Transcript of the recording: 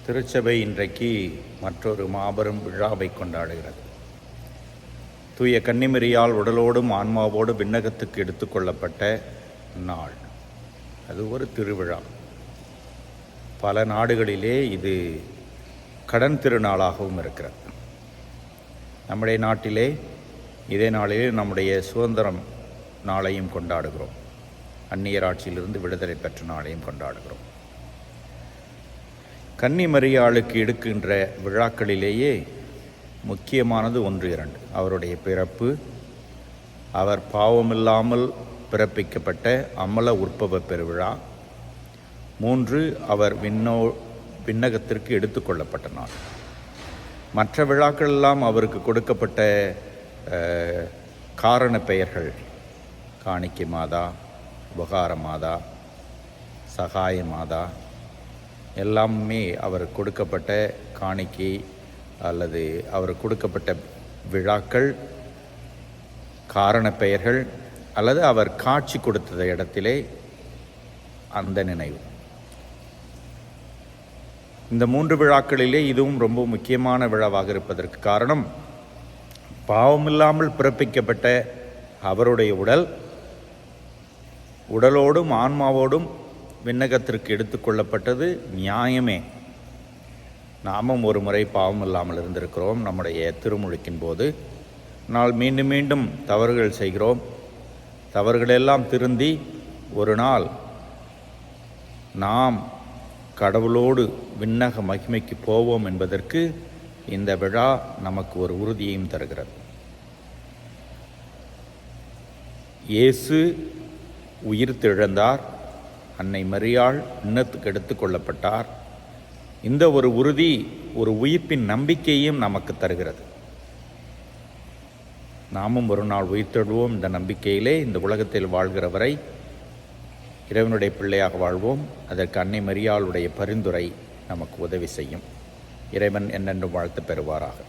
திருச்சபை இன்றைக்கு மற்றொரு மாபெரும் விழாவை கொண்டாடுகிறது. தூய கன்னிமரியால் உடலோடும் ஆன்மாவோடு விண்ணகத்துக்கு எடுத்துக்கொள்ளப்பட்ட நாள். அது ஒரு திருவிழா. பல நாடுகளிலே இது கடன் திருநாளாகவும் இருக்கிறது. நம்முடைய நாட்டிலே இதே நாளிலே நம்முடைய சுதந்திரம் நாளையும் கொண்டாடுகிறோம். அந்நியர் ஆட்சியிலிருந்து விடுதலை பெற்ற நாளையும் கொண்டாடுகிறோம். கன்னிமரியாளுக்கு எடுக்கின்ற விழாக்களிலேயே முக்கியமானது 1-2. அவருடைய பிறப்பு, அவர் பாவமில்லாமல் பிறப்பிக்கப்பட்ட அமல உற்பவ பெருவிழா. 3, அவர் விண்ணகத்திற்கு எடுத்துக்கொள்ளப்பட்ட நாள். மற்ற விழாக்கள் எல்லாம் அவருக்கு கொடுக்கப்பட்ட காரண பெயர்கள்: காணிக்கை மாதா, உபகார மாதா, சகாய மாதா, எல்லாமே அவர் கொடுக்கப்பட்ட காணிக்கை அல்லது அவர் கொடுக்கப்பட்ட விழாக்கள், காரண பெயர்கள் அல்லது அவர் காட்சி கொடுத்த இடத்திலே அந்த நினைவு. இந்த 3 விழாக்களிலே இதுவும் ரொம்ப முக்கியமான விழாவாக இருப்பதற்கு காரணம், பாவமில்லாமல் பிறப்பிக்கப்பட்ட அவருடைய உடலோடும் ஆன்மாவோடும் விண்ணகத்திற்கு எடுத்துக்கொள்ளப்பட்டது நியாயமே. நாமும் ஒரு முறை பாவம் இல்லாமல் இருந்திருக்கிறோம் நம்முடைய திருமுழுக்கின் போது. நாள் மீண்டும் மீண்டும் தவறுகள் செய்கிறோம். தவறுகளெல்லாம் திருந்தி ஒரு நாள் நாம் கடவுளோடு விண்ணக மகிமைக்கு போவோம் என்பதற்கு இந்த விழா நமக்கு ஒரு உறுதியையும் தருகிறது. இயேசு உயிர் தெழுந்தார், அன்னை மரியாள் விண்ணகத்துக்கு எடுத்துக்கொள்ளப்பட்டார். இந்த ஒரு உறுதி, ஒரு உயிர்ப்பின் நம்பிக்கையும் நமக்கு தருகிறது. நாமும் ஒரு நாள் உயிர்த்தெழுவோம். இந்த நம்பிக்கையிலே இந்த உலகத்தில் வாழ்கிற வரை இறைவனுடைய பிள்ளையாக வாழ்வோம். அதற்கு அன்னை மரியாளுடைய பரிந்துரை நமக்கு உதவி செய்யும். இறைவன் என்னென்றும் வாழ்த்து பெறுவாராக.